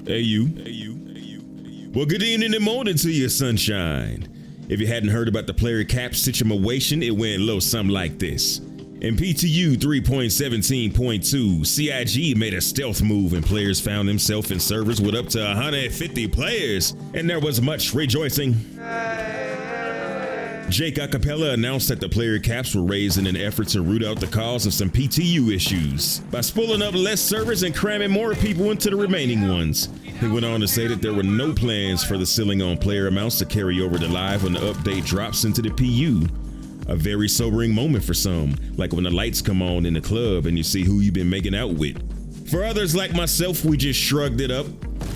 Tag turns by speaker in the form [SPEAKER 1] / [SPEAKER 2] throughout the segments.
[SPEAKER 1] Hey you. Well, good evening and morning to you, sunshine. If you hadn't heard about the player cap situation, it went a little something like this. In PTU 3.17.2, CIG made a stealth move and players found themselves in servers with up to 150 players, and there was much rejoicing. Jake Acapella announced that the player caps were raised in an effort to root out the cause of some PTU issues by spooling up less servers and cramming more people into the remaining ones. He went on to say that there were no plans for the ceiling on player amounts to carry over to live when the update drops into the PU. A very sobering moment for some, like when the lights come on in the club and you see who you've been making out with. For others like myself, we just shrugged it up.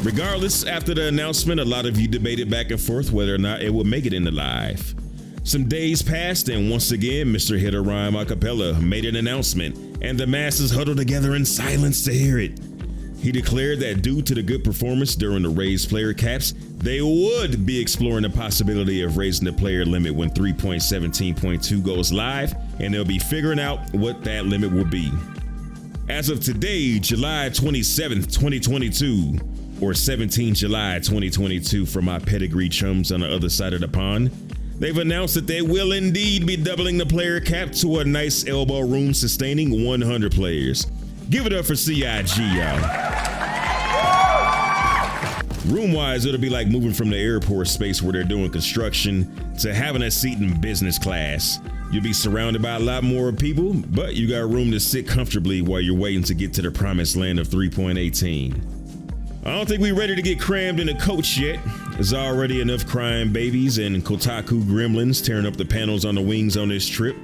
[SPEAKER 1] Regardless, after the announcement, a lot of you debated back and forth whether or not it would make it into live. Some days passed, and once again, Mr. Hit a Rhyme Acapella made an announcement, and the masses huddled together in silence to hear it. He declared that due to the good performance during the raised player caps, they would be exploring the possibility of raising the player limit when 3.17.2 goes live, and they'll be figuring out what that limit will be. As of today, July 27th, 2022, or 17 July 2022 for my pedigree chums on the other side of the pond, they've announced that they will indeed be doubling the player cap to a nice elbow room sustaining 100 players. Give it up for CIG, y'all. Room-wise, it'll be like moving from the airport space where they're doing construction to having a seat in business class. You'll be surrounded by a lot more people, but you got room to sit comfortably while you're waiting to get to the promised land of 3.18. I don't think we're ready to get crammed in a coach yet. There's already enough crying babies and Kotaku gremlins tearing up the panels on the wings on this trip.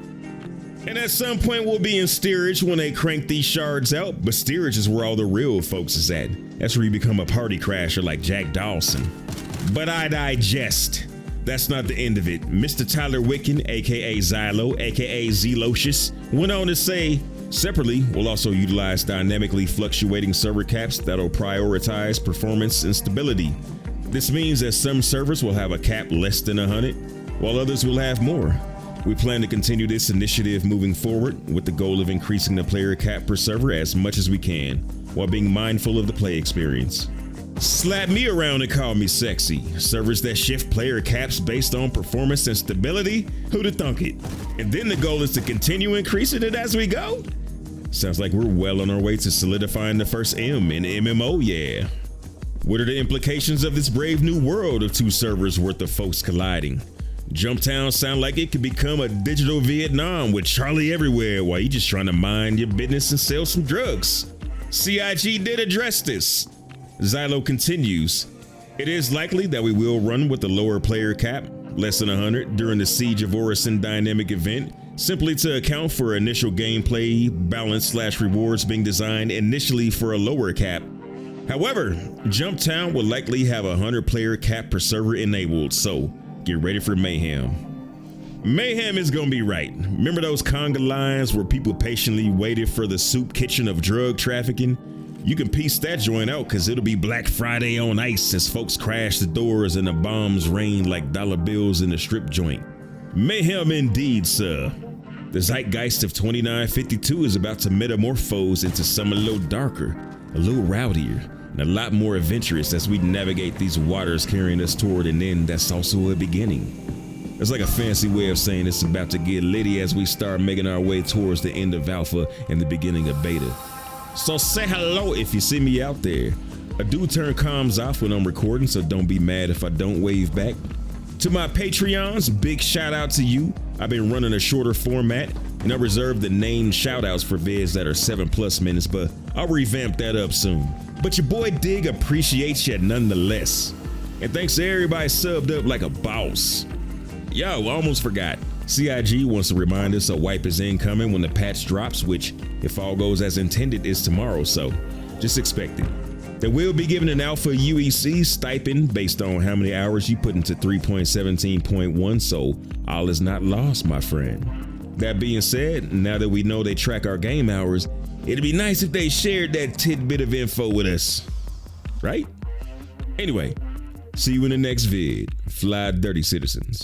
[SPEAKER 1] And at some point we'll be in steerage when they crank these shards out, but steerage is where all the real folks is at. That's where you become a party crasher like Jack Dawson. But I digest. That's not the end of it. Mr. Tyler Wicken, aka Xylo, aka Zelocious, went on to say, separately, we'll also utilize dynamically fluctuating server caps that'll prioritize performance and stability. This means that some servers will have a cap less than 100, while others will have more. We plan to continue this initiative moving forward with the goal of increasing the player cap per server as much as we can, while being mindful of the play experience. Slap me around and call me sexy. Servers that shift player caps based on performance and stability? Who'da thunk it? And then the goal is to continue increasing it as we go? Sounds like we're well on our way to solidifying the first M in MMO, yeah. What are the implications of this brave new world of two servers worth of folks colliding? Jumptown sound like it could become a digital Vietnam with Charlie everywhere while you just trying to mind your business and sell some drugs. CIG did address this. Xylo continues, it is likely that we will run with a lower player cap, less than 100, during the Siege of Orison dynamic event, simply to account for initial gameplay balance/rewards being designed initially for a lower cap. However, Jumptown will likely have a 100 player cap per server enabled, so get ready for mayhem. Mayhem is gonna be right. Remember those conga lines where people patiently waited for the soup kitchen of drug trafficking? You can piece that joint out because it'll be Black Friday on ice as folks crash the doors and the bombs rain like dollar bills in the strip joint. Mayhem indeed, sir. The zeitgeist of 2952 is about to metamorphose into something a little darker, a little rowdier, and a lot more adventurous as we navigate these waters carrying us toward an end that's also a beginning. It's like a fancy way of saying it's about to get litty as we start making our way towards the end of alpha and the beginning of beta. So say hello if you see me out there. I do turn comms off when I'm recording, so don't be mad if I don't wave back. To my Patreons, big shout out to you. I've been running a shorter format, and I reserve the named shout outs for vids that are 7+ minutes, but I'll revamp that up soon. But your boy Dig appreciates you nonetheless. And thanks to everybody subbed up like a boss. Yo, almost forgot. CIG wants to remind us a wipe is incoming when the patch drops, which, if all goes as intended, is tomorrow, so just expect it. They will be given an alpha UEC stipend based on how many hours you put into 3.17.1, so all is not lost, my friend. That being said, now that we know they track our game hours, it'd be nice if they shared that tidbit of info with us, right? Anyway, see you in the next vid. Fly dirty citizens.